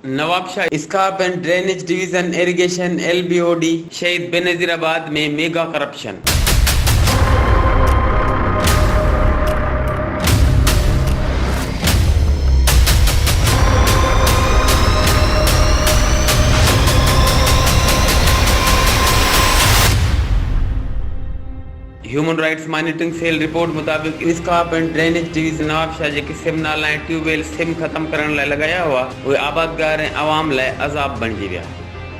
Nawabshah SCARP and drainage division irrigation LBOD Shaheed Benazirabad में mega corruption. Human rights monitoring cell report मुताबिक SCARP and drainage division Nawabshah जेके सिम नाला ऐं ट्यूबवेल सिम ख़त्म करण लाइ लॻाया हुआ उहे आबादगार ऐं आवाम लाइ अज़ाब बणिजी विया।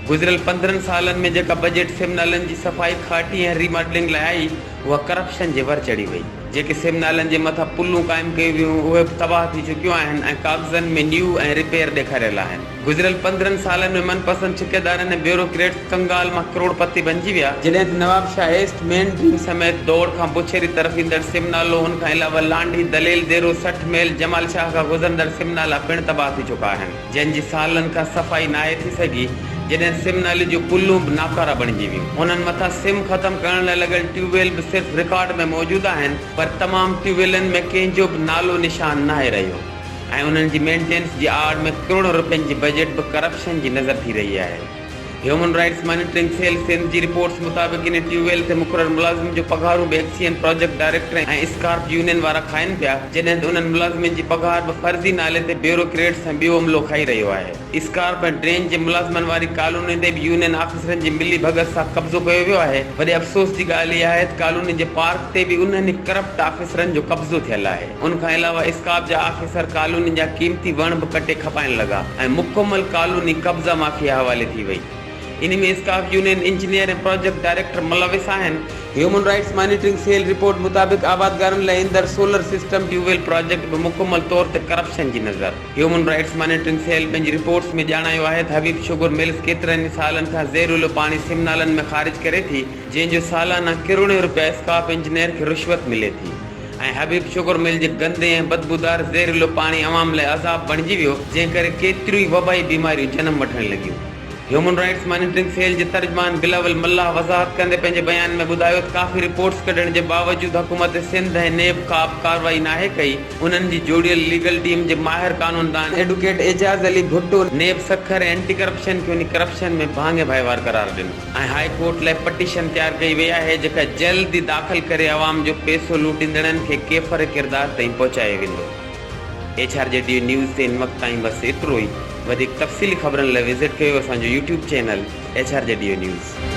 गुज़िरियल 15 सालनि में जेका बजट सिम नालनि जी सफ़ाई खाटी ऐं रीमॉडलिंग लाइ आई उहा करप्शन जे वर चढ़ी वई। जेके सिम नालनि जे मथां पुलूं क़ाइमु कयूं वियूं उहे तबाह थी चुकियूं आहिनि ऐं कागज़नि में न्यू ऐं रिपेयर ॾेखारियल आहिनि। गुज़िरियल 15 सालनि में मनपसंद ठेकेदारनि ऐं ब्यूरोक्रेट्स कंगाल मां करोड़पति बणिजी विया। जॾहिं त नवाबशाह ईस्ट मेन ड्रीम समेत दौड़ खां बुछेरी तरफ़ ईंदड़ सिम नालो उन खां अलावा लांडी दलेल देरो 60 मेल जमाल शाह खां गुज़रंदड़ सिम नाला पिणु तबाह थी चुका आहिनि जंहिंजी सालनि खां सफ़ाई नाहे थी सघी। जॾहिं सिम नाले जूं पुलूं बि नाकारा बणिजी वियूं। उन्हनि मथां सिम ख़त्म करण लाइ लॻल ट्यूबवेल बि सिर्फ़ु रिकॉर्ड में मौजूदु आहिनि पर तमामु ट्यूबवेलनि में कंहिंजो बि नालो निशान नाहे रहियो ऐं उन्हनि जी मेंटेनेंस जी आड़ में करोड़ों रुपयनि जी बजट बि करप्शन जी नज़र थी रही आहे। Human rights monitoring cell Sindh जी रिपोर्ट्स मुताबिक़ इन ट्यूबवेल ते मुक़रर मुलाज़िम जो पघारूं बि एक्सीएन प्रोजेक्ट डायरेक्टर ऐं स्कार्प यूनियन वारा खाइनि पिया जॾहिं त उन्हनि मुलाज़िमनि जी पघार बि फर्ज़ी नाले ते ब्यूरोक्रेट्स ऐं ॿियो अमलो खाई रहियो आहे। स्कार्प ऐं ड्रेन जे मुलाज़िमनि वारी कॉलोनी ते बि यूनियन ऑफिसरनि जी मिली भगत सां कब्ज़ो कयो वियो आहे। वॾे अफ़सोस जी ॻाल्हि इहा आहे त कॉलोनी जे पार्क ते बि उन्हनि करप्ट ऑफिसरनि जो कब्ज़ो थियल आहे। उन खां अलावा स्कार्प जा ऑफिसर कॉलोनी जा क़ीमती वण बि कटे खपाइण लॻा ऐं मुकमल कॉलोनी कब्ज़ा माफ़िया हवाले थी वई। इन में स्कार्प यूनियन इंजीनियर ऐं प्रोजेक्ट डायरेक्टर मुलविस आहिनि। Human rights monitoring cell report मुताबिक़ आबादगारनि लाइ ईंदड़ सोलर सिस्टम ट्यूबवेल प्रोजेक्ट बि मुकमल तौर ते करप्शन जी नज़र। ह्यूमन राइट्स मॉनिटरिंग सेल पंहिंजी रिपोर्ट्स में ॼाणायो आहे त हबीब शुगर मिल्स केतिरनि सालनि खां ज़हरीलो पाणी सिम नालनि में ख़ारिज करे थी जंहिंजो सालाना करोड़ों रुपया स्कार्प इंजीनियर खे रिश्वत मिले थी ऐं हबीब शुगर मिल जे गंदे ऐं बदबूदार ज़हरीलो पाणी अवाम लाइ अज़ाब बणिजी वियो जंहिं करे केतिरियूं ई वबाई बीमारियूं जनम वठण लॻियूं। ह्यूमन राइट्स मॉनिटरिंग सेल जे तर्जमान बिलावल मल्लाह वज़ाहत कंदे पंहिंजे बयान में ॿुधायो त काफ़ी रिपोर्ट्स कढण जे बावजूदि हुकूमत सिंध ऐं नेब का बि कार्रवाई नाहे कई। उन्हनि जी जोड़ियल लीगल टीम जे माहिर कानूनदान एडवोकेट एजाज़ अली भुट्टो नेब सखर ऐं एंटी करप्शन खे उन करप्शन में भाङे भाईवार करार ॾिनो ऐं हाई कोर्ट लाइ पटिशन तयारु कई वई आहे जेका जल्द ई दाख़िल करे अवाम जो पैसो लूटींदड़नि खे केफ़र किरदार ताईं पहुचाए वेंदो। HRJDO न्यूज़ ते इन वक़्त ताईं बसि एतिरो ई। वधीक तफ़सीली ख़बरनि लाइ विज़िट कयो असांजो YouTube चैनल HRJDO न्यूज़।